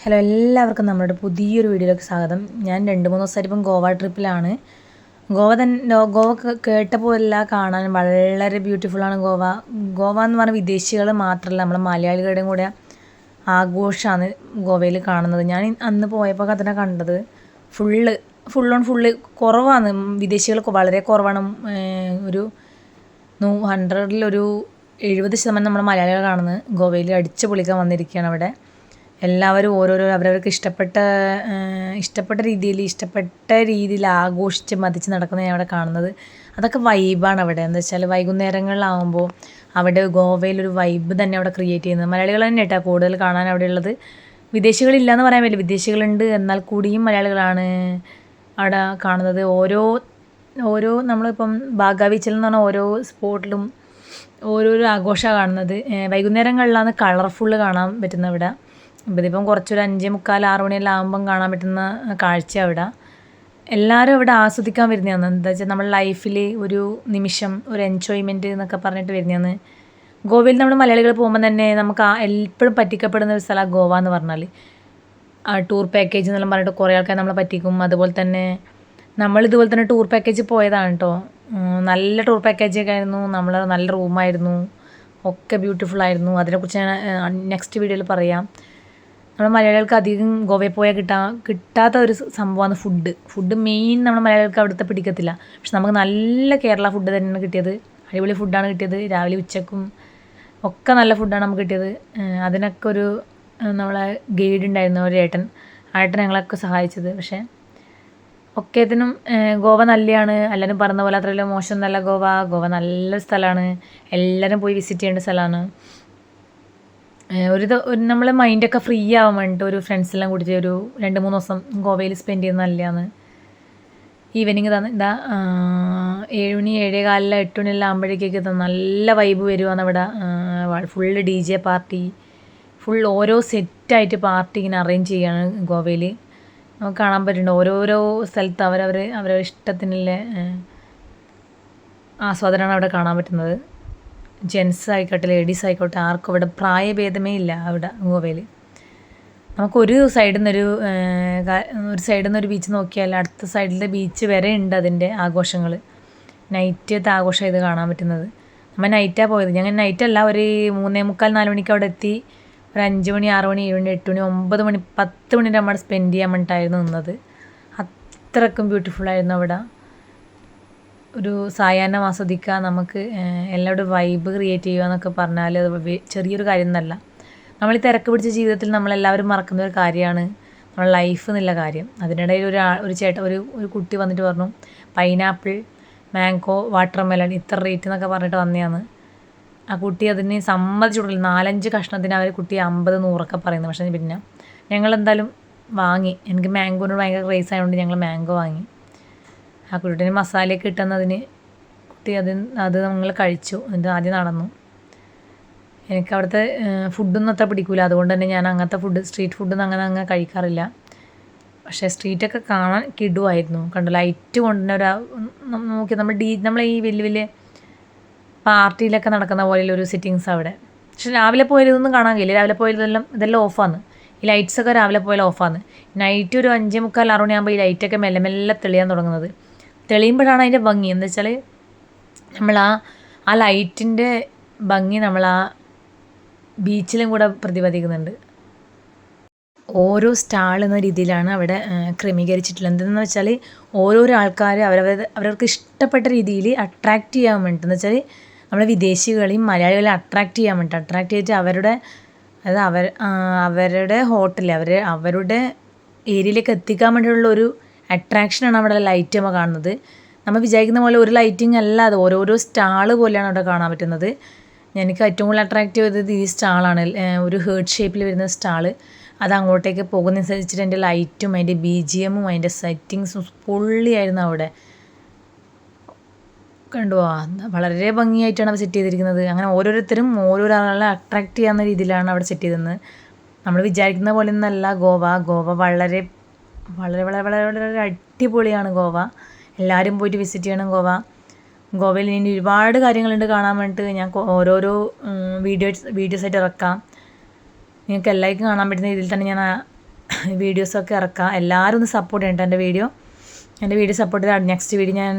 Hello, എല്ലാവർക്കും നമ്മുടെ പുതിയൊരു വീഡിയോയിലേക്ക് സ്വാഗതം. ഞാൻ 2-3 ദിവസമായിട്ട് ഇപ്പം ഗോവ ട്രിപ്പിലാണ്. ഗോവ കേട്ടപ്പോൾ എല്ലാം കാണാൻ വളരെ ബ്യൂട്ടിഫുള്ളാണ് ഗോവ. ഗോവ എന്ന് പറഞ്ഞാൽ വിദേശികൾ മാത്രമല്ല, നമ്മളെ മലയാളികളുടെയും കൂടെ ആഘോഷമാണ് ഗോവയിൽ കാണുന്നത്. ഞാൻ അന്ന് പോയപ്പോൾ അതിനെ കണ്ടത് ഫുള്ള് കുറവാണ്. വിദേശികൾ വളരെ കുറവാണ്. ഒരു 100-ൽ 70% നമ്മുടെ മലയാളികൾ കാണുന്നത് ഗോവയിൽ അടിച്ചു പൊളിക്കാൻ വന്നിരിക്കുകയാണ്. അവിടെ എല്ലാവരും ഓരോരോ അവരവർക്ക് ഇഷ്ടപ്പെട്ട രീതിയിൽ ആഘോഷിച്ച് മതിച്ച് നടക്കുന്നത് ഞാൻ അവിടെ കാണുന്നത്. അതൊക്കെ വൈബാണ് അവിടെ. എന്താ വെച്ചാൽ വൈകുന്നേരങ്ങളിലാവുമ്പോൾ അവിടെ ഗോവയിലൊരു വൈബ് തന്നെ അവിടെ ക്രിയേറ്റ് ചെയ്യുന്നത് മലയാളികൾ തന്നെ കേട്ടോ കൂടുതൽ കാണാൻ അവിടെ ഉള്ളത്. വിദേശികളില്ല എന്ന് പറയാൻ പറ്റില്ല, വിദേശികളുണ്ട്, എന്നാൽ കൂടിയും മലയാളികളാണ് അവിടെ കാണുന്നത്. ഓരോ നമ്മളിപ്പം ബാഗ ബീച്ചിൽ എന്ന് പറഞ്ഞാൽ ഓരോ സ്പോട്ടിലും ഓരോരോ ആഘോഷമാണ് കാണുന്നത്. വൈകുന്നേരങ്ങളിലാണ് കളർഫുള്ള് കാണാൻ പറ്റുന്നത് ഇവിടെ. ഇതിപ്പം കുറച്ചൊരു 5:45-6 മണിയെല്ലാം ആകുമ്പം കാണാൻ പറ്റുന്ന കാഴ്ച അവിടെ. എല്ലാവരും ഇവിടെ ആസ്വദിക്കാൻ വരുന്നതാണ്. എന്താ വെച്ചാൽ നമ്മുടെ ലൈഫിൽ ഒരു നിമിഷം, ഒരു എൻജോയ്മെൻറ്റ് എന്നൊക്കെ പറഞ്ഞിട്ട് വരുന്നതാണ്. ഗോവയിൽ നമ്മൾ മലയാളികൾ പോകുമ്പോൾ തന്നെ നമുക്ക് എപ്പോഴും പറ്റിക്കപ്പെടുന്ന ഒരു സ്ഥലമാണ് ഗോവ എന്ന് പറഞ്ഞാൽ. ടൂർ പാക്കേജ് എന്നെല്ലാം പറഞ്ഞിട്ട് കുറേ ആൾക്കാർ നമ്മളെ പറ്റിക്കും. അതുപോലെ തന്നെ നമ്മളിതുപോലെ തന്നെ ടൂർ പാക്കേജ് പോയതാണ് കേട്ടോ. നല്ല ടൂർ പാക്കേജൊക്കെ ആയിരുന്നു. നമ്മൾ നല്ല റൂമായിരുന്നു, ഒക്കെ ബ്യൂട്ടിഫുൾ ആയിരുന്നു. അതിനെക്കുറിച്ച് ഞാൻ നെക്സ്റ്റ് വീഡിയോയിൽ പറയാം. നമ്മുടെ മലയാളികൾക്ക് അധികം ഗോവയിൽ പോയാൽ കിട്ടാത്ത ഒരു സംഭവമാണ് ഫുഡ് മെയിൻ. നമ്മുടെ മലയാളികൾക്ക് അവിടുത്തെ പിടിക്കത്തില്ല. പക്ഷെ നമുക്ക് നല്ല കേരള ഫുഡ് തന്നെയാണ് കിട്ടിയത്. അടിപൊളി ഫുഡാണ് കിട്ടിയത്. രാവിലെ ഉച്ചക്കും ഒക്കെ നല്ല ഫുഡാണ് നമുക്ക് കിട്ടിയത്. അതിനൊക്കെ നമ്മളെ ഗൈഡ് ഉണ്ടായിരുന്നു, ഒരു ഏട്ടൻ ഞങ്ങളൊക്കെ സഹായിച്ചത്. പക്ഷേ ഒക്കേത്തിനും ഗോവ നല്ലതാണ്. എല്ലാവരും പറഞ്ഞ പോലെ അത്രയല്ല മോശം എന്നല്ല ഗോവ നല്ല സ്ഥലമാണ്. എല്ലാവരും പോയി വിസിറ്റ് ചെയ്യേണ്ട സ്ഥലമാണ്. നമ്മളെ മൈൻഡൊക്കെ ഫ്രീ ആവാൻ വേണ്ടിയിട്ട് ഒരു ഫ്രണ്ട്സെല്ലാം കൂടിയിട്ട് ഒരു 2-3 ദിവസം ഗോവയിൽ സ്പെൻഡ് ചെയ്യുന്നത് നല്ലതാണ്. ഈവനിങ് 7 മണി 7:15 8 മണിയെല്ലാം ആകുമ്പോഴേക്കൊക്കെ നല്ല വൈബ് വരുവാണ് അവിടെ. ഫുള്ള് DJ പാർട്ടി, ഓരോ സെറ്റായിട്ട് പാർട്ടി ഇങ്ങനെ അറേഞ്ച് ചെയ്യുകയാണ് ഗോവയിൽ. നമുക്ക് കാണാൻ പറ്റുന്നുണ്ട് ഓരോരോ സ്ഥലത്ത് അവരവരുടെ ഇഷ്ടത്തിനുള്ള ആസ്വാദനമാണ് അവിടെ കാണാൻ പറ്റുന്നത്. ജെൻസ് ആയിക്കോട്ടെ ലേഡീസ് ആയിക്കോട്ടെ ആർക്കും അവിടെ പ്രായഭേദമേ ഇല്ല അവിടെ ഗോവയിൽ. നമുക്കൊരു സൈഡിൽ നിന്നൊരു ബീച്ച് നോക്കിയാൽ അടുത്ത സൈഡിലെ ബീച്ച് വരെ ഉണ്ട് അതിൻ്റെ ആഘോഷങ്ങൾ. നൈറ്റത്തെ ആഘോഷം ഇത് കാണാൻ പറ്റുന്നത്. നമ്മൾ നൈറ്റാണ് പോയത്. ഞങ്ങൾ നൈറ്റല്ല, ഒരു 3:45-4 മണിക്ക് അവിടെ എത്തി. ഒരു 5 മണി 6 മണി 7 മണി 8 മണി 9 മണി 10 മണി നമ്മൾ സ്പെൻഡ് ചെയ്യാൻ വേണ്ടിയിട്ടായിരുന്നു നിന്നത്. അത്രക്കും ബ്യൂട്ടിഫുള്ളായിരുന്നു അവിടെ. ഒരു സായാഹ്നം ആസ്വദിക്കുക, നമുക്ക് എല്ലാവരും വൈബ് ക്രിയേറ്റ് ചെയ്യുക എന്നൊക്കെ പറഞ്ഞാൽ അത് ചെറിയൊരു കാര്യം എന്നല്ല. നമ്മൾ ഈ തിരക്ക് പിടിച്ച ജീവിതത്തിൽ നമ്മളെല്ലാവരും മറക്കുന്ന ഒരു കാര്യമാണ് നമ്മുടെ ലൈഫ് എന്നുള്ള കാര്യം. അതിനിടയിൽ ഒരു കുട്ടി വന്നിട്ട് പറഞ്ഞു പൈനാപ്പിൾ, മാംഗോ, വാട്ടർമെലൺ ഇത്ര റേറ്റ് എന്നൊക്കെ പറഞ്ഞിട്ട് വന്നതാണ്. ആ കുട്ടി അതിന് സമ്മതിച്ചിട്ടില്ല. 4-5 കഷ്ണത്തിന് കുട്ടി 50-100 പറയുന്നത്. പക്ഷേ പിന്നെ ഞങ്ങളെന്തായാലും വാങ്ങി. എനിക്ക് മാംഗോനോട് ഭയങ്കര ക്രേസ് ആയതുകൊണ്ട് ഞങ്ങൾ മാംഗോ വാങ്ങി. ആ കുട്ടിയുടെ മസാലയൊക്കെ ഇട്ടെന്നതിന് കുട്ടി അത് നമ്മൾ കഴിച്ചു. എന്നിട്ട് ആദ്യം നടന്നു. എനിക്ക് അവിടുത്തെ ഫുഡൊന്നും അത്ര പിടിക്കില്ല, അതുകൊണ്ട് തന്നെ ഞാൻ അങ്ങനത്തെ സ്ട്രീറ്റ് ഫുഡൊന്നും അങ്ങനെ കഴിക്കാറില്ല. പക്ഷേ സ്ട്രീറ്റൊക്കെ കാണാൻ കിടുവായിരുന്നു. കണ്ടു ലൈറ്റ് കൊണ്ടുതന്നെ നോക്കി നമ്മൾ ഈ വലിയ പാർട്ടിയിലൊക്കെ നടക്കുന്ന പോലെയുള്ള സെറ്റിങ്സ് അവിടെ. പക്ഷെ രാവിലെ പോയതൊന്നും കാണാൻ കഴിയില്ല. രാവിലെ ഇതെല്ലാം ഓഫാണ്. ഈ ലൈറ്റ്സൊക്കെ രാവിലെ പോയാൽ ഓഫാണ്. നൈറ്റ് ഒരു 5:45-6 മണിയാകുമ്പോൾ ഈ ലൈറ്റൊക്കെ മെല്ലെ തെളിയാൻ തുടങ്ങുന്നത്. തെളിയുമ്പോഴാണ് അതിൻ്റെ ഭംഗി. എന്താ വെച്ചാൽ നമ്മൾ ആ ലൈറ്റിൻ്റെ ഭംഗി നമ്മൾ ആ ബീച്ചിലും കൂടെ പ്രതിപാദിക്കുന്നുണ്ട്. ഓരോ സ്റ്റാൾ എന്ന രീതിയിലാണ് അവിടെ ക്രമീകരിച്ചിട്ടുള്ളത്. എന്തെന്ന് വെച്ചാൽ ഓരോരോ ആൾക്കാർ അവരവർക്ക് ഇഷ്ടപ്പെട്ട രീതിയിൽ അട്രാക്റ്റ് ചെയ്യാൻ വേണ്ടിയിട്ട്, എന്ന് വെച്ചാൽ നമ്മൾ വിദേശികളെയും മലയാളികളെ അട്രാക്റ്റ് ചെയ്യാൻ വേണ്ടിയിട്ട് അട്രാക്റ്റ് ചെയ്തിട്ട് അവരുടെ ഹോട്ടൽ അവരുടെ ഏരിയയിലേക്ക് എത്തിക്കാൻ വേണ്ടിയിട്ടുള്ള ഒരു അട്രാക്ഷനാണ് അവിടെ ലൈറ്റ് നമ്മൾ കാണുന്നത്. നമ്മൾ വിചാരിക്കുന്ന പോലെ ഒരു ലൈറ്റിംഗ് അല്ല, അത് ഓരോരോ സ്റ്റാൾ പോലെയാണ് അവിടെ കാണാൻ പറ്റുന്നത്. എനിക്ക് ഏറ്റവും കൂടുതൽ അട്രാക്റ്റ് ചെയ്തത് ഈ സ്റ്റാളാണ്. ഒരു ഹേർട്ട് ഷേപ്പിൽ വരുന്ന സ്റ്റാള്. അത് അങ്ങോട്ടേക്ക് പോകുന്നതനുസരിച്ചിട്ട് എൻ്റെ ലൈറ്റും അതിൻ്റെ BGM അതിൻ്റെ സെറ്റിങ്സും പൊള്ളിയായിരുന്നു അവിടെ. കണ്ടുപോവാ വളരെ ഭംഗിയായിട്ടാണ് അവർ സെറ്റ് ചെയ്തിരിക്കുന്നത്. അങ്ങനെ ഓരോരുത്തരും ഓരോരോ ആളെ അട്രാക്റ്റ് ചെയ്യാവുന്ന രീതിയിലാണ് അവിടെ സെറ്റ് ചെയ്തത്. നമ്മൾ വിചാരിക്കുന്ന പോലെ ഒന്നല്ല ഗോവ വളരെ വളരെ വളരെ വളരെ വളരെ അടിപൊളിയാണ് ഗോവ. എല്ലാവരും പോയിട്ട് വിസിറ്റ് ചെയ്യണം ഗോവയിൽ. ഇനി ഒരുപാട് കാര്യങ്ങളുണ്ട് കാണാൻ വേണ്ടിയിട്ട്. ഞാൻ ഓരോരോ വീഡിയോസായിട്ട് ഇറക്കാം. നിങ്ങൾക്ക് എല്ലാവർക്കും കാണാൻ പറ്റുന്ന രീതിയിൽ തന്നെ ഞാൻ വീഡിയോസൊക്കെ ഇറക്കാം. എല്ലാവരും ഒന്ന് സപ്പോർട്ട് ചെയ്യണം എൻ്റെ വീഡിയോ സപ്പോർട്ട് ചെയ്താൽ നെക്സ്റ്റ് വീഡിയോ ഞാൻ